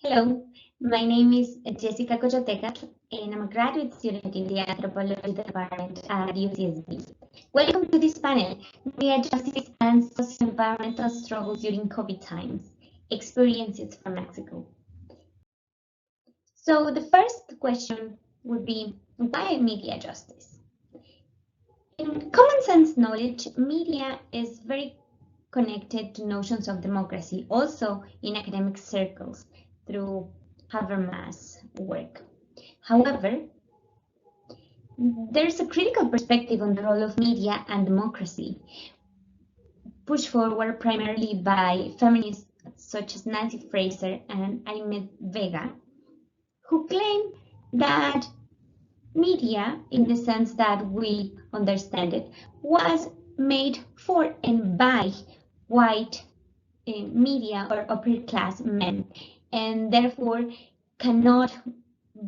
Hello, my name is Jéssica Coyotecatl, and I'm a graduate student in the Anthropology Department at UCSB. Welcome to this panel, Media Justice and Socio-Environmental Struggles During COVID Times, Experiences from Mexico. So the first question would be, why media justice? In common sense knowledge, media is very connected to notions of democracy, also in academic circles, through Habermas' work. However, there's a critical perspective on the role of media and democracy, pushed forward primarily by feminists such as Nancy Fraser and Aimee Vega, who claim that media, in the sense that we understand it, was made for and by white media or upper class men, and therefore cannot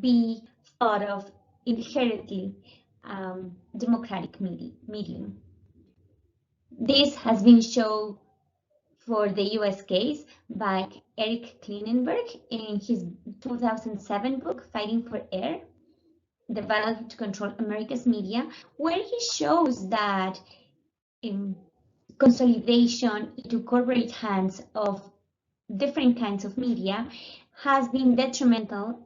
be thought of inherently democratic medium. This has been shown for the US case by Eric Klinenberg in his 2007 book, Fighting for Air, The Battle to Control America's Media, where he shows that consolidation into corporate hands of different kinds of media has been detrimental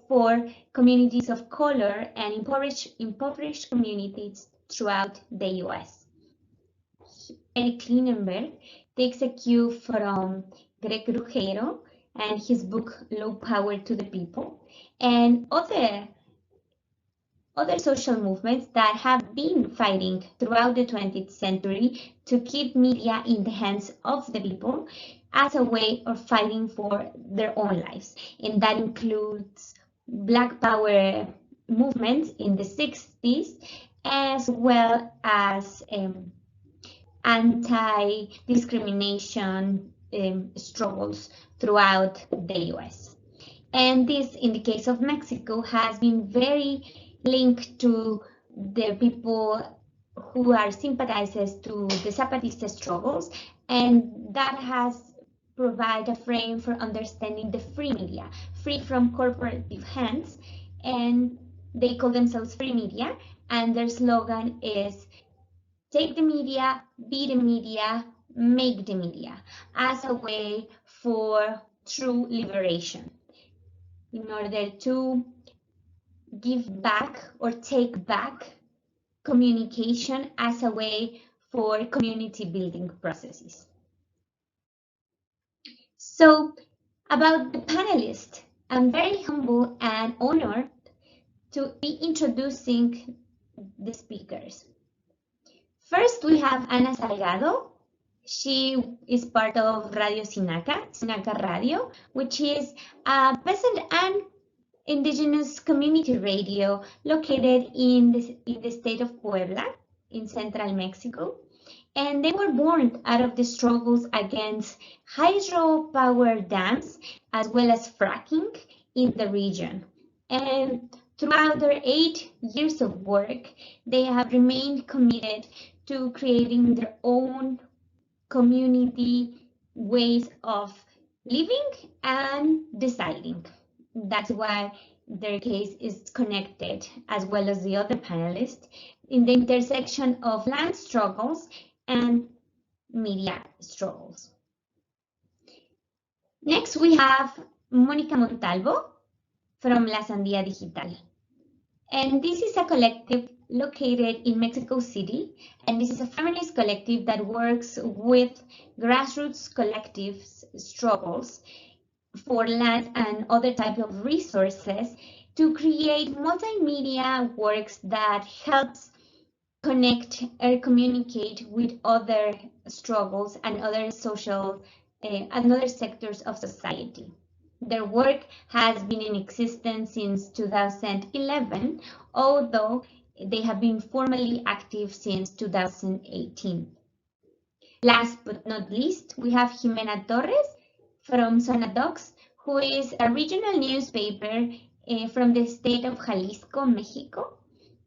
for communities of color and impoverished communities throughout the US. Eric Klinenberg takes a cue from Greg Ruggiero and his book Low Power to the People, and other social movements that have been fighting throughout the 20th century to keep media in the hands of the people as a way of fighting for their own lives. And that includes Black Power movements in the 60s, as well as anti-discrimination struggles throughout the US. And this, in the case of Mexico, has been very linked to the people who are sympathizers to the Zapatista struggles, and that has provided a frame for understanding the free media, free from corporative hands, and they call themselves free media, and their slogan is take the media, be the media, make the media, as a way for true liberation, in order to give back or take back communication as a way for community building processes. So about the panelists, I'm very humble and honored to be introducing the speakers. First, we have Ana Salgado. She is part of Radio Sinaca Radio, which is a peasant and indigenous community radio located in the state of Puebla in central Mexico. And they were born out of the struggles against hydropower dams as well as fracking in the region. And throughout their 8 years of work, they have remained committed to creating their own community ways of living and deciding. That's why their case is connected, as well as the other panelists, in the intersection of land struggles and media struggles. Next, we have Mónica Montalvo from La Sandía Digital. And this is a collective located in Mexico City, and this is a feminist collective that works with grassroots collectives struggles for land and other types of resources to create multimedia works that helps connect or communicate with other struggles and other social and other sectors of society. Their work has been in existence since 2011, although they have been formally active since 2018. Last but not least, we have Jimena Torres from Zona Docs, who is a regional newspaper from the state of Jalisco, Mexico.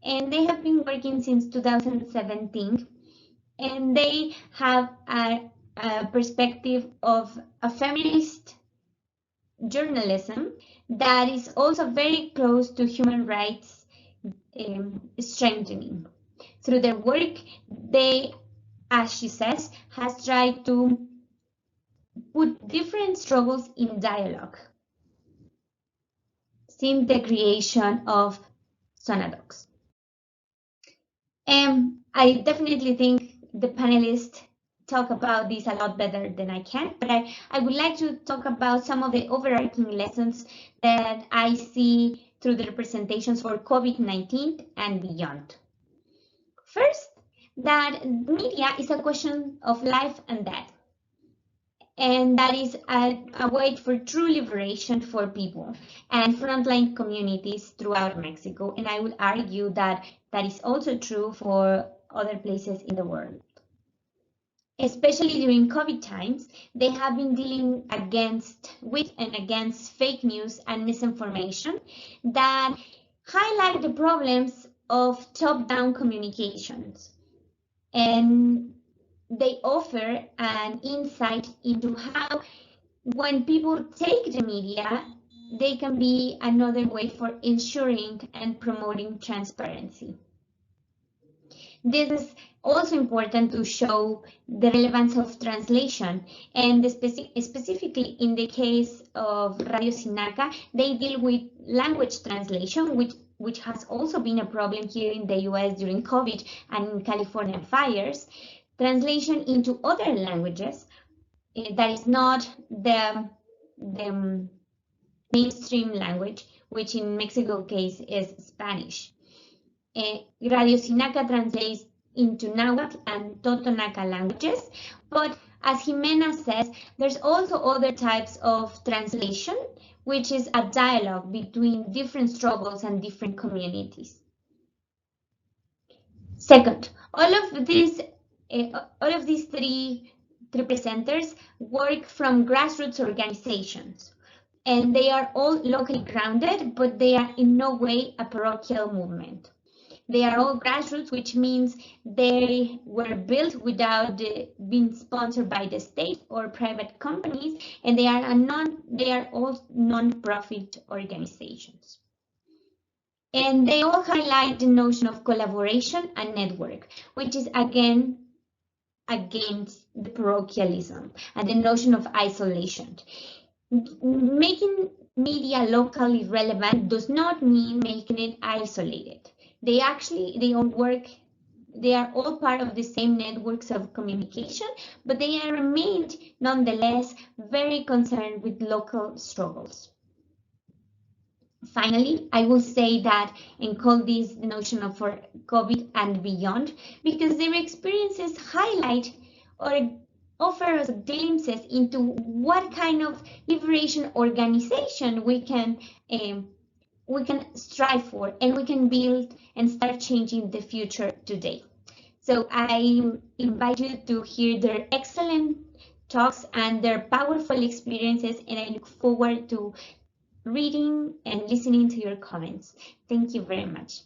And they have been working since 2017. And they have a perspective of a feminist journalism that is also very close to human rights strengthening. Through their work, they, as she says, has tried to put different struggles in dialogue since the creation of Sonadocs. I definitely think the panelists talk about this a lot better than I can, but I would like to talk about some of the overarching lessons that I see through the presentations for COVID-19 and beyond. First, that media is a question of life and death, and that is a way for true liberation for people and frontline communities throughout Mexico. And I would argue that that is also true for other places in the world. Especially during COVID times, they have been dealing with and against fake news and misinformation that highlight the problems of top-down communications. And they offer an insight into how, when people take the media, they can be another way for ensuring and promoting transparency. This is also important to show the relevance of translation, and specifically in the case of Radio Sinaca, they deal with language translation, which has also been a problem here in the US during COVID and in California fires. Translation into other languages that is not the mainstream language, which in Mexico case is Spanish. Radio Sinaca translates into Nahuatl and Totonaca languages, but as Jimena says, there's also other types of translation, which is a dialogue between different struggles and different communities. Second, all of these three presenters work from grassroots organizations, and they are all locally grounded, but they are in no way a parochial movement. They are all grassroots, which means they were built without being sponsored by the state or private companies, and they are all non-profit organizations. And they all highlight the notion of collaboration and network, which is again against the parochialism and the notion of isolation. Making media locally relevant does not mean making it isolated. They all work, they are all part of the same networks of communication, but they are remained nonetheless very concerned with local struggles. Finally, I will say that and call this the notion of for COVID and beyond, because their experiences highlight or offer us glimpses into what kind of liberation organization we can strive for, and we can build and start changing the future today. So I invite you to hear their excellent talks and their powerful experiences, and I look forward to reading and listening to your comments. Thank you very much.